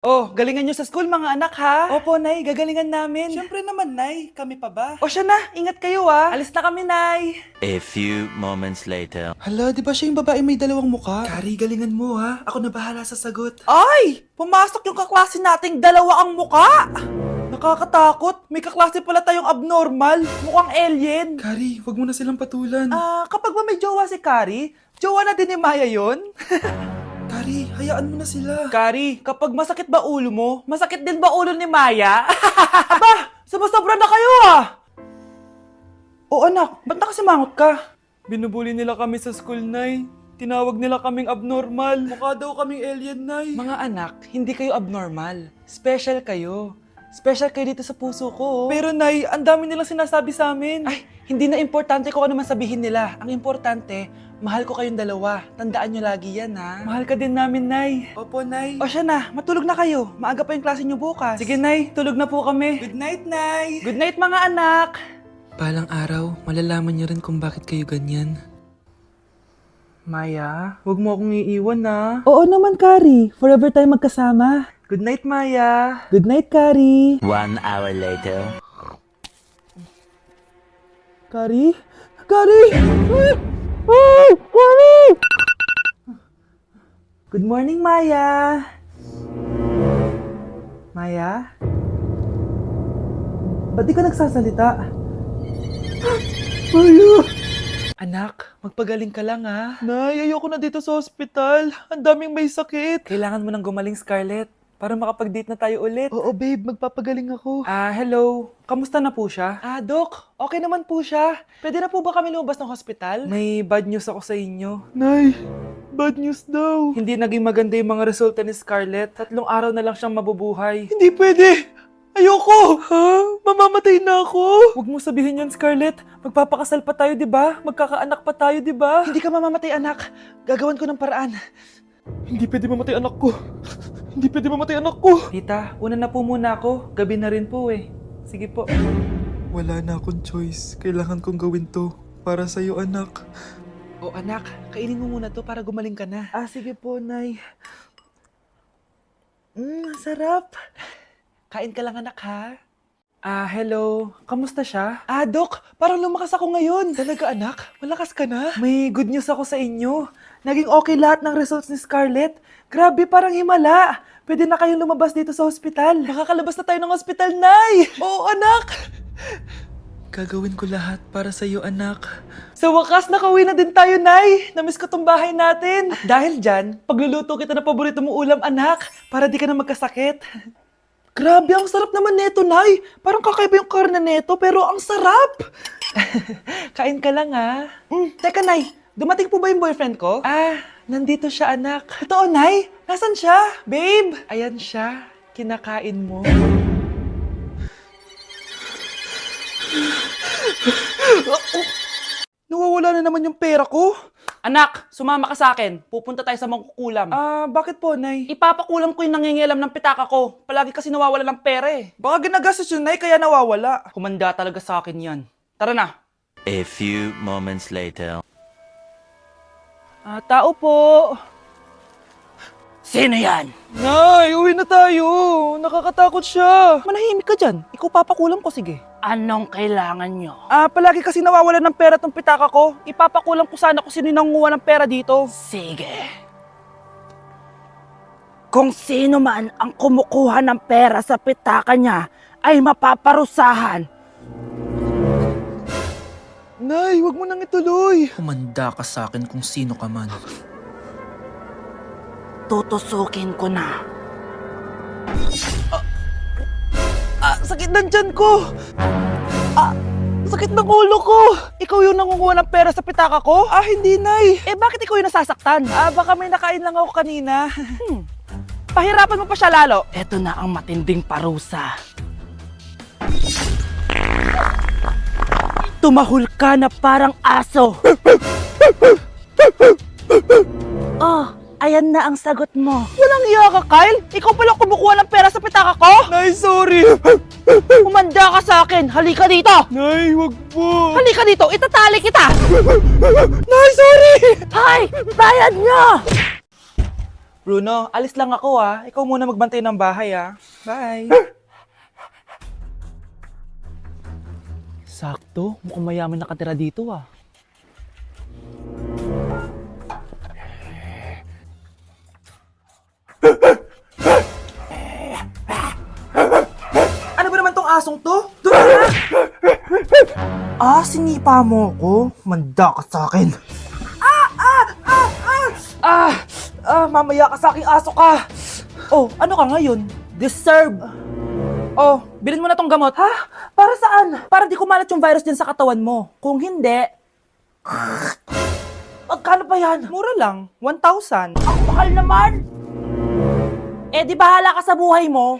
Oh, galingan nyo sa school mga anak ha? Opo, Nay, gagalingan namin. Siyempre naman, Nay. Kami pa ba? O siya na, ingat kayo ha. Alis na kami, Nay. A few moments later. Hala, di ba siya yung babae may dalawang muka? Kari, galingan mo ha. Ako na bahala sa sagot. Ay! Pumasok yung kaklase nating dalawa ang muka! Nakakatakot. May kaklase pala tayong abnormal. Mukhang alien. Kari, wag mo na silang patulan. Kapag ba may jowa si Kari, jowa na din ni Maya yun? Kari, hayaan mo na sila. Kari, kapag masakit ba ulo mo, masakit din ba ulo ni Maya? Aba, sobra na kayo ah! O anak, ba't nakasimangot ka? Binubuli nila kami sa school, Nay. Tinawag nila kaming abnormal. Mukha daw kaming alien, Nay. Mga anak, hindi kayo abnormal. Special kayo. Special kayo dito sa puso ko. Pero Nay, ang dami nilang sinasabi sa amin. Ay, hindi na importante kung ano man sabihin nila. Ang importante, mahal ko kayong dalawa. Tandaan nyo lagi yan, ha? Mahal ka din namin, Nay. Opo, Nay. O siya na, matulog na kayo. Maaga pa yung klase nyo bukas. Sige, Nay, tulog na po kami. Good night, Nay. Good night, mga anak. Palang araw, malalaman niyo rin kung bakit kayo ganyan. Maya, huwag mo akong iiwan, na. Oo naman, Kari. Forever tayo magkasama. Good night, Maya. Good night, Kari. 1 hour later. Kari? Kari! Ay, Kari! Good morning, Maya. Maya? Ba't di ka nagsasalita? Maya! Anak, magpagaling ka lang ha. Nay, ayoko na dito sa ospital. Ang daming may sakit. Kailangan mo nang gumaling, Scarlett, para makapag-date na tayo ulit. Oo, babe. Magpapagaling ako. Hello. Kamusta na po siya? Doc, okay naman po siya. Pwede na po ba kami lumabas ng hospital? May bad news ako sa inyo. Nay, bad news daw. Hindi naging maganda yung mga resulta ni Scarlett. 3 araw na lang siyang mabubuhay. Hindi pwede! Ayoko! Ha? Mamamatay na ako! Huwag mo sabihin yun, Scarlett. Magpapakasal pa tayo, di ba? Magkakaanak pa tayo, di ba? Hindi ka mamamatay, anak. Gagawan ko ng paraan. Hindi pwede mamatay anak ko. Hindi pwede mamatay anak ko. Tita, una na po muna ako. Gabi na rin po eh. Sige po. Wala na akong choice. Kailangan kong gawin to. Para sa'yo, anak. O anak, kainin mo muna to para gumaling ka na. Sige po, Nay. Sarap. Kain ka lang anak ha. Hello. Kamusta siya? Doc, parang lumakas ako ngayon. Talaga anak? Malakas ka na? May good news ako sa inyo. Naging okay lahat ng results ni Scarlett. Grabe, parang himala. Pwede na kayong lumabas dito sa hospital. Makakalabas na tayo ng hospital, Nay! Oo, anak! Gagawin ko lahat para sa'yo, anak. Sa wakas, nakauwi na din tayo, Nay. Namiss ko tong bahay natin. At dahil dyan, pagluluto kita ng paborito mong ulam, anak, para di ka na magkasakit. Grabe, ang sarap naman neto, Nay. Parang kakaiba yung karne neto, pero ang sarap. Kain ka lang, ha? Teka, Nay. Dumating po ba yung boyfriend ko? Nandito siya, anak. Totoo, Nay? Nasaan siya? Babe! Ayan siya. Kinakain mo. Nawawala na naman yung pera ko. Anak, sumama ka sa akin. Pupunta tayo sa mangkukulam. Bakit po, Nay? Ipapakulam ko yung nangingialam ng pitaka ko. Palagi kasi nawawala ng pera eh. Baka ginagastos yun, Nay, kaya nawawala. Kumanda talaga sa akin yan. Tara na. A few moments later. Tao po. Sino yan? Nay, uwi na tayo. Nakakatakot siya. Manahimik ka dyan. Ikaw papakulam ko, sige. Anong kailangan nyo? Palagi kasi nawawala ng pera tong pitaka ko. Ipapakulam ko sana kung sino yung nanguha ng pera dito. Sige. Kung sino man ang kumukuha ng pera sa pitaka niya ay mapaparusahan. Nay, wag mo nang ituloy. Humanda ka sa akin kung sino ka man. Tutusukin ko na. Sakit ng tiyan ko. Sakit ng ulo ko. Ikaw yung nangunguha ng pera sa pitaka ko? Hindi, Nay. Bakit ikaw yung nasasaktan? Baka may nakain lang ako kanina. Pahirapan mo pa siya lalo. Ito na ang matinding parusa. Tumahol ka na parang aso. Ayan na ang sagot mo. Walang iya ka, Kyle. Ikaw pala kumukuha ng pera sa pitaka ko? Nay, sorry. Humanda ka sa akin. Halika dito. Nay, wag po. Halika dito. Itatali kita. Nay, sorry. Hay! Bayad nyo! Bruno, alis lang ako Ikaw muna magbantay ng bahay Bye. Sakto, mukhang mayaman nakatira dito Ano ba naman tong asong to? Doon na! Sinipa mo ko? Manda ka sa akin. Mamaya ka sa aking aso ka. Oh, ano ka ngayon? Deserve. Oh, bilhin mo na tong gamot. Ha? Para saan? Para di kumalat yung virus dyan sa katawan mo. Kung hindi... Magkano ba yan? Mura lang. 1,000. Ang mahal naman! Eh di bahala ka sa buhay mo.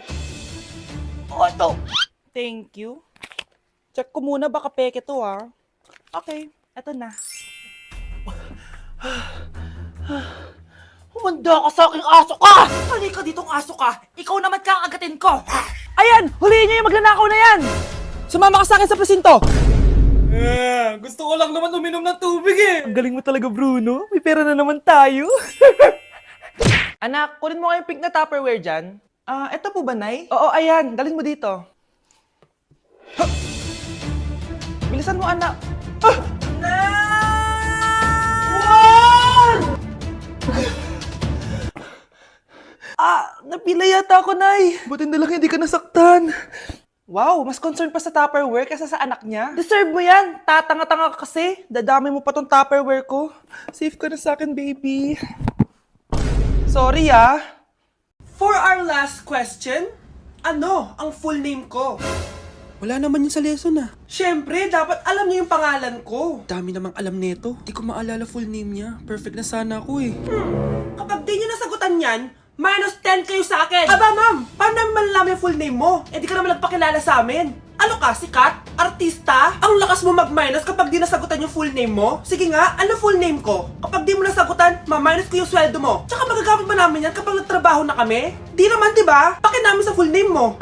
Oh, ito. Thank you. Check ko muna, baka peke to Okay, eto na. Humanda ka sa aking aso ka! Halika ditong aso ka! Ikaw naman kakagatin ko! Ayan! Huliin niyo yung magnanakaw na yan! Sumama ka sa akin sa presinto! Gusto ko lang naman uminom ng tubig Ang galing mo talaga, Bruno. May pera na naman tayo. Anak, kunin mo kayong pink na Tupperware dyan. Eto po ba, Nay? Oo, ayan. Dalhin mo dito. Ha! Bilisan mo, anak. Napila yata ako, Nay. Buti na lang hindi ka nasaktan. Wow, mas concerned pa sa Tupperware kaysa sa anak niya. Deserve mo yan. Tatanga-tanga ka kasi. Dadami mo pa tong Tupperware ko. Safe ka na sa akin, baby. Sorry For our last question, ano ang full name ko? Wala naman yun sa lesson Siyempre, dapat alam niyo yung pangalan ko. Dami namang alam nito. Di ko maalala full name niya. Perfect na sana ako Kapag di niyo nasagutan yan, minus 10 kayo sa akin. Aba ma'am, paano namin malalaman yung full name mo? Eh di ka naman nagpakilala sa amin. Ano ka, sikat? Artista? Ang lakas mo mag-minus kapag di nasagutan yung full name mo? Sige nga, ano full name ko? Kapag di mo nasagutan, ma-minus ko yung sweldo mo. Tsaka magagamit ba namin yan kapag nagtrabaho na kami? Di naman, diba? Pakin namin sa full name mo.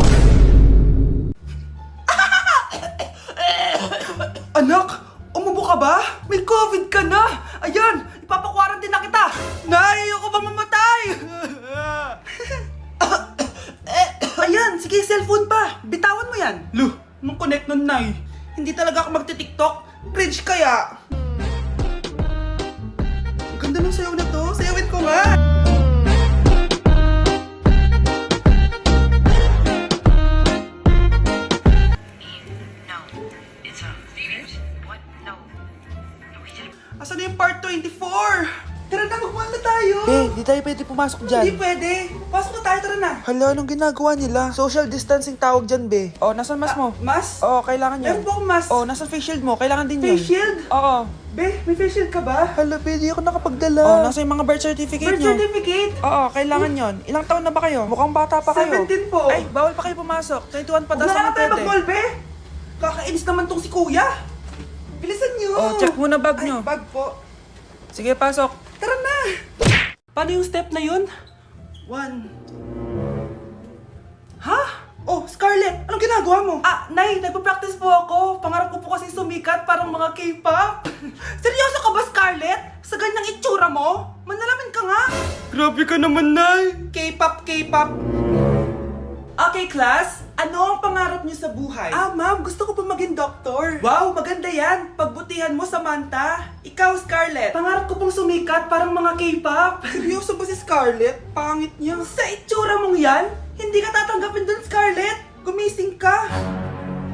Anak, umubo ka ba? May COVID ka na! Ayan, ipapakwarantin na kita! Nay, ayoko ba mamatay? Ayan, sige, cellphone pa. Bitawan mo yan. Luh, nung connect nun, Nay. Hindi talaga ako magti-tiktok. Bridge kaya. Ang ganda ng sayaw na to. Sayawin ko nga. Asan na yung part 24? Tara na, magmahal na tayo! di tayo pwede pumasok Hindi pwede! Pasok na tayo, tara na! Hala, anong ginagawa nila? Social distancing tawag dyan, be. Oh, nasan mask mo? Mas? Oo, kailangan Meron yan. po akong mas. Oh, nasan face shield mo? Kailangan din yun. Face shield? Oo. Be, may face shield ka ba? Hala, be, di ako nakapagdala. Oh, nasa yung mga birth certificate Birth nyo. certificate? Oo, kailangan yon. Ilang taon na ba kayo? Mukhang bata pa kayo. 17 po. Ay, bawal pa kayo pumasok. 21 pa daw Wala sa na tayo pwede. mag-mall, be. Kakainis naman tong si kuya. Bilisan niyo. Oh, check muna bag Ay, nyo. bag po. Sige, pasok. Tara na. Paano yung step na yun? 1. Ha? Oh, Scarlett, anong ginagawa mo? Nay, nagpa-practice po ako. Pangarap ko po kasi sumikat parang mga K-pop. Seryoso ka ba, Scarlett? Sa ganyang itsura mo? Manalamin ka nga. Grabe ka naman, Nay. K-pop, K-pop. Okay, class. Ano ang pangarap niyo sa buhay? Ma'am, gusto ko po maging doktor. Wow, maganda yan. Pagbutihan mo, Samantha. Ikaw, Scarlett. Pangarap ko pong sumikat parang mga K-pop. Seryoso ba si Scarlett? Pangit niya. Sa itsura mong yan, hindi ka tatanggapin dun, Scarlett. Gumising ka.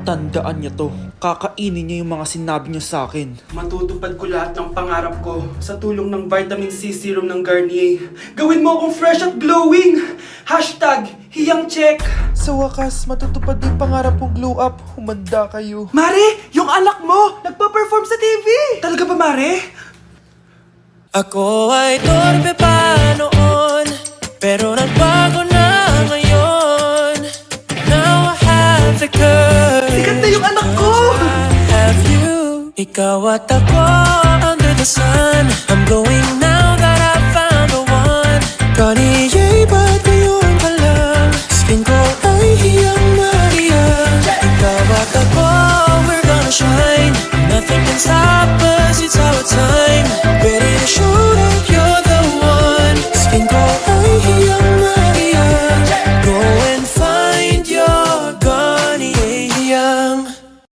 Tandaan niya to. Kakainin niya yung mga sinabi niya sa akin. Matutupad ko lahat ng pangarap ko sa tulong ng vitamin C serum ng Garnier. Gawin mo akong fresh at glowing! Hashtag, hiyang check! Sa wakas, matutupad yung pangarap kong glow up. Humanda kayo. Mare, yung anak mo, nagpa-perform sa TV! Talaga ba, Mare? Ako ay torpe pa noon, pero nagbago na ngayon. Now I have the courage. Sikat na yung anak ko! I have you. Ikaw at ako under the sun. I'm glowing now that I found the one. Garnier